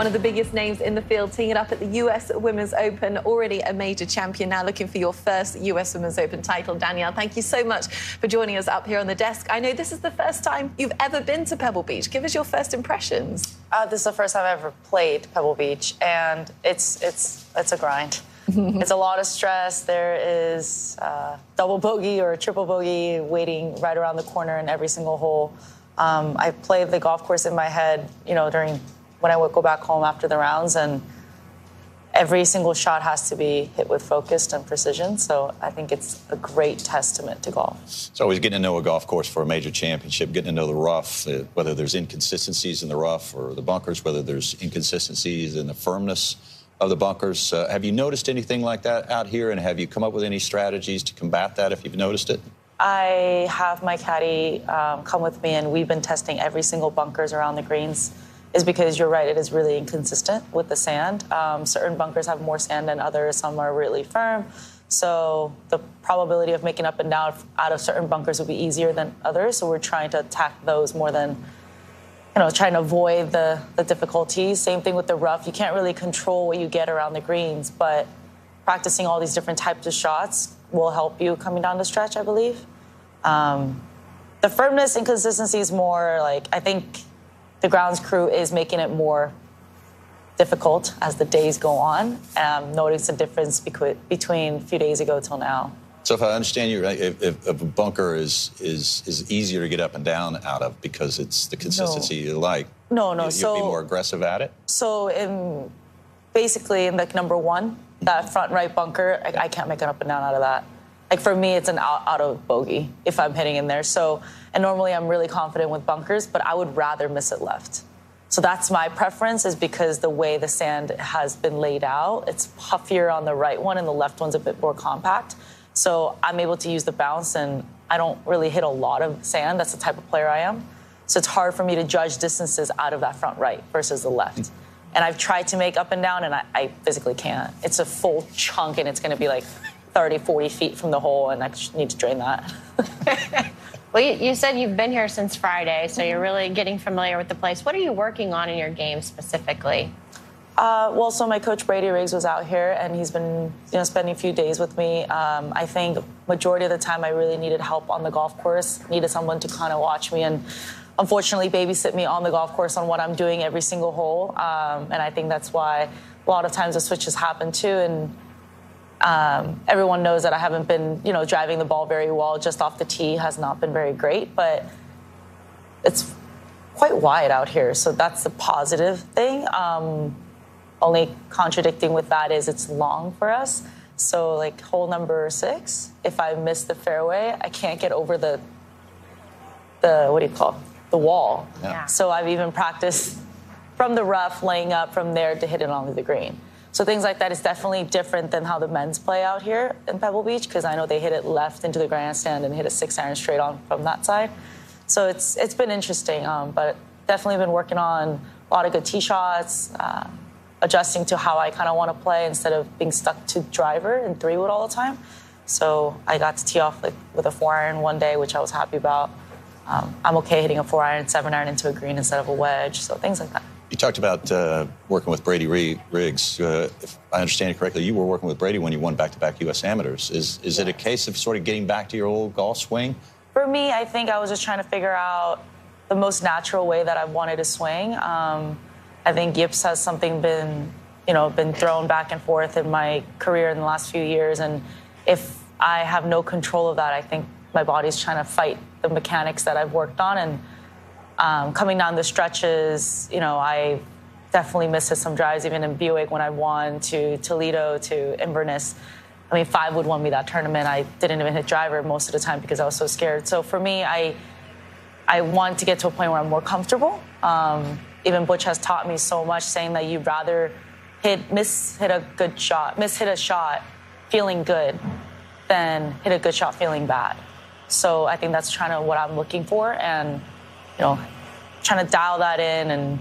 one of the biggest names in the field, teeing it up at the U.S. Women's Open, already a major champion, now looking for your first U.S. Women's Open title. Danielle, thank you so much for joining us up here on the desk. I know this is the first time you've ever been to Pebble Beach. Give us your first impressions. This is the first time I've ever played Pebble Beach, and it's a grind. It's a lot of stress. There is double bogey or triple bogey waiting right around the corner in every single hole. I play the golf course in my head, during when I would go back home after the rounds, and every single shot has to be hit with focus and precision. So I think it's a great testament to golf. It's always getting to know a golf course for a major championship, getting to know the rough, whether there's inconsistencies in the rough or the bunkers, whether there's inconsistencies in the firmness of the bunkers. Have you noticed anything like that out here, and have you come up with any strategies to combat that if you've noticed it? I have my caddy come with me, and we've been testing every single bunkers around the greens. Is because you're right, it is really inconsistent with the sand. Certain bunkers have more sand than others, some are really firm. So the probability of making up and down out of certain bunkers would be easier than others. So we're trying to attack those more than, trying to avoid the difficulties. Same thing with the rough. You can't really control what you get around the greens, but practicing all these different types of shots will help you coming down the stretch, I believe. The firmness and consistency is more like, I think the grounds crew is making it more difficult as the days go on. Noticing the difference between a few days ago till now. So if I understand you right, if a bunker is easier to get up and down out of because it's the consistency you like, No. You'll be more aggressive at it? So basically in like number one, that front right bunker, I can't make an up and down out of that. Like for me, it's an out of bogey if I'm hitting in there. So, and normally I'm really confident with bunkers, but I would rather miss it left. So that's my preference, is because the way the sand has been laid out, it's puffier on the right one and the left one's a bit more compact. So I'm able to use the bounce, and I don't really hit a lot of sand. That's the type of player I am. So it's hard for me to judge distances out of that front right versus the left. And I've tried to make up and down, and I physically can't. It's a full chunk, and it's going to be like 30, 40 feet from the hole, and I just need to drain that. Well, you said you've been here since Friday, so you're really getting familiar with the place. What are you working on in your game specifically? So my coach Brady Riggs was out here, and he's been spending a few days with me. I think majority of the time I really needed help on the golf course, needed someone to kind of watch me and unfortunately babysit me on the golf course on what I'm doing every single hole. And I think that's why a lot of times the switches happen too. And everyone knows that I haven't been, driving the ball very well. Just off the tee has not been very great, but it's quite wide out here. So that's the positive thing. Only contradicting with that is it's long for us. So like hole number 6, if I miss the fairway, I can't get over the wall. Yeah. So I've even practiced from the rough, laying up from there to hit it onto the green. So things like that is definitely different than how the men's play out here in Pebble Beach, because I know they hit it left into the grandstand and hit a 6-iron straight on from that side. So it's been interesting, but definitely been working on a lot of good tee shots, adjusting to how I kind of want to play instead of being stuck to driver and 3-wood all the time. So I got to tee off with a 4-iron one day, which I was happy about. I'm okay hitting a 4-iron, 7-iron into a green instead of a wedge, so things like that. You talked about working with Brady Riggs. If I understand it correctly, you were working with Brady when you won back-to-back U.S. Amateurs. Is it a case of sort of getting back to your old golf swing? For me, I think I was just trying to figure out the most natural way that I wanted to swing. I think Gibbs has been thrown back and forth in my career in the last few years, and if I have no control of that, I think my body's trying to fight the mechanics that I've worked on. And coming down the stretches, I definitely missed some drives, even in Buick when I won, to Toledo, to Inverness. 5-wood won me that tournament. I didn't even hit driver most of the time because I was so scared. So for me, I want to get to a point where I'm more comfortable. Even Butch has taught me so much, saying that you'd rather miss hit a shot feeling good than hit a good shot feeling bad. So I think that's trying to what I'm looking for, and trying to dial that in and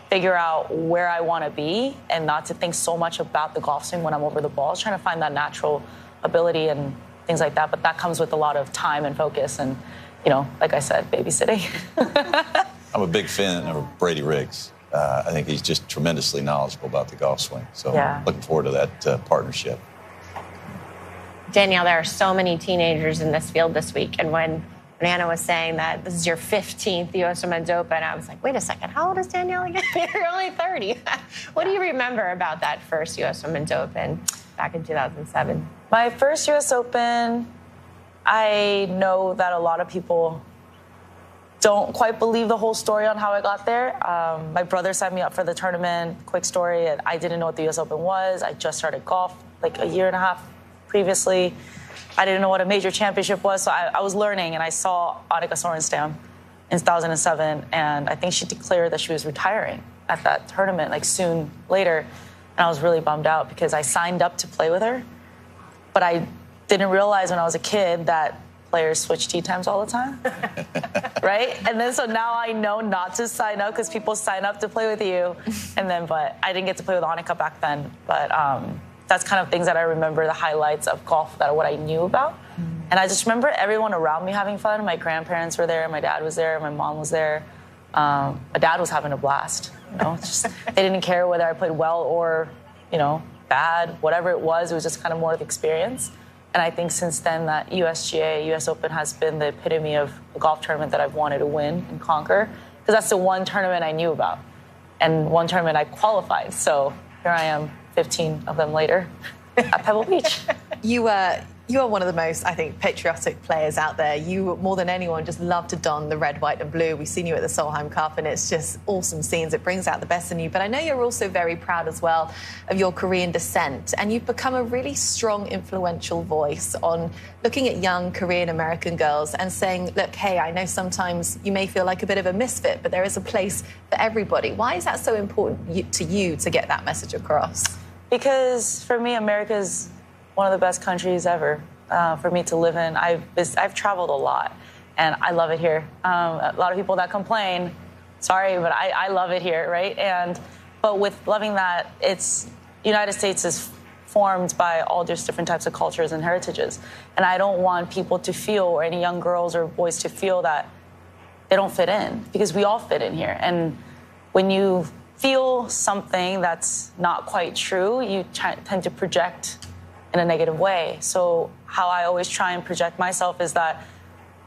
figure out where I want to be, and not to think so much about the golf swing when I'm over the ball. Trying to find that natural ability and things like that. But that comes with a lot of time and focus, and like I said, babysitting. I'm a big fan of Brady Riggs. I think he's just tremendously knowledgeable about the golf swing. So Yeah. looking forward to that partnership. Danielle, there are so many teenagers in this field this week, and when Anna was saying that this is your 15th U.S. Women's Open, I was like, wait a second, how old is Danielle again? You're only 30. What do you remember about that first U.S. Women's Open back in 2007? My first U.S. Open, I know that a lot of people don't quite believe the whole story on how I got there. My brother signed me up for the tournament. Quick story, I didn't know what the U.S. Open was. I just started golf like a year and a half previously. I didn't know what a major championship was, so I was learning, and I saw Annika Sorenstam in 2007, and I think she declared that she was retiring at that tournament, like soon later, and I was really bummed out because I signed up to play with her, but I didn't realize when I was a kid that players switch tee times all the time, right? And then so now I know not to sign up because people sign up to play with you, and then, but I didn't get to play with Annika back then, but that's kind of things that I remember, the highlights of golf, that what I knew about. And I just remember everyone around me having fun. My grandparents were there, my dad was there, my mom was there. My dad was having a blast. You know, just, they didn't care whether I played well or, you know, bad, whatever it was just kind of more of the experience. And I think since then that USGA, US Open has been the epitome of a golf tournament that I've wanted to win and conquer, because that's the one tournament I knew about and one tournament I qualified. So here I am, 15 of them later at Pebble Beach. You are one of the most, I think, patriotic players out there. You, more than anyone, just love to don the red, white and blue. We've seen you at the Solheim Cup, and it's just awesome scenes. It brings out the best in you. But I know you're also very proud as well of your Korean descent, and you've become a really strong, influential voice on looking at young Korean American girls and saying, look, hey, I know sometimes you may feel like a bit of a misfit, but there is a place for everybody. Why is that so important to you to get that message across? Because for me, America's one of the best countries ever for me to live in. I've traveled a lot, and I love it here. A lot of people that complain, sorry, but I love it here, right? But with loving that, it's United States is formed by all just different types of cultures and heritages, and I don't want people to feel, or any young girls or boys to feel that they don't fit in, because we all fit in here. And when you feel something that's not quite true, you tend to project in a negative way. So how I always try and project myself is that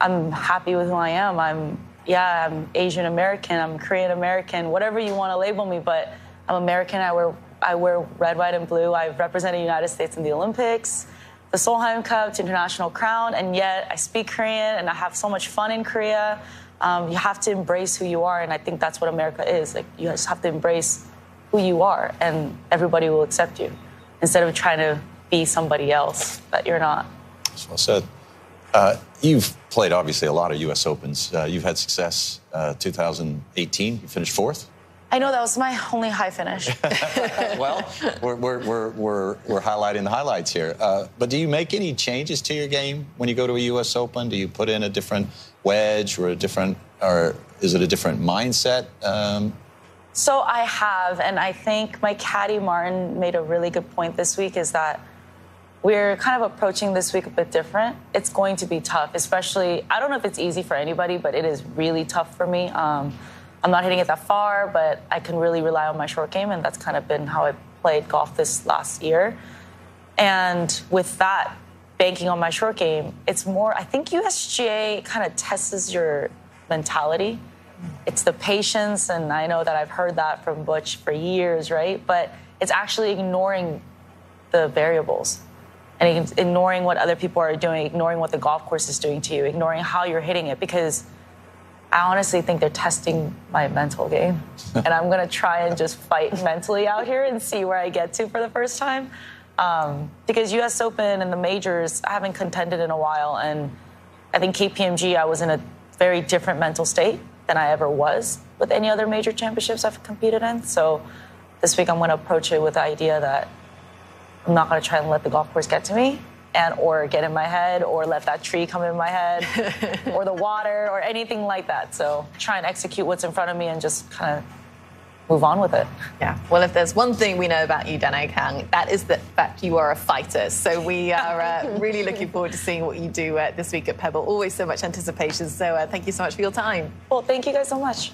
I'm happy with who I am. I'm Asian American, I'm Korean American, whatever you want to label me, but I'm American. I wear red, white, and blue. I've represented the United States in the Olympics, the Solheim Cup, the International Crown, and yet I speak Korean and I have so much fun in Korea. You have to embrace who you are, and I think that's what America is. Like, you just have to embrace who you are, and everybody will accept you, instead of trying to be somebody else that you're not. That's well said. You've played, obviously, a lot of U.S. Opens. You've had success. 2018, you finished fourth. I know that was my only high finish. Well, we're highlighting the highlights here. But do you make any changes to your game when you go to a U.S. Open? Do you put in a different wedge or is it a different mindset? So I have, and I think my caddy Martin made a really good point this week, is that we're kind of approaching this week a bit different. It's going to be tough, especially, I don't know if it's easy for anybody, but it is really tough for me. I'm not hitting it that far, but I can really rely on my short game, and that's kind of been how I played golf this last year. And with that, banking on my short game, it's more, I think USGA kind of tests your mentality. It's the patience, and I know that I've heard that from Butch for years, right? But it's actually ignoring the variables and ignoring what other people are doing, ignoring what the golf course is doing to you, ignoring how you're hitting it, because I honestly think they're testing my mental game. And I'm going to try and just fight mentally out here and see where I get to for the first time. Because US Open and the majors, I haven't contended in a while. And I think KPMG, I was in a very different mental state than I ever was with any other major championships I've competed in. So this week I'm going to approach it with the idea that I'm not going to try and let the golf course get to me, or get in my head, or let that tree come in my head, or the water, or anything like that. So try and execute what's in front of me and just kind of move on with it. Yeah. Well, if there's one thing we know about you, Danielle Kang, that is the fact you are a fighter. So we are really looking forward to seeing what you do this week at Pebble. Always so much anticipation. So thank you so much for your time. Well, thank you guys so much.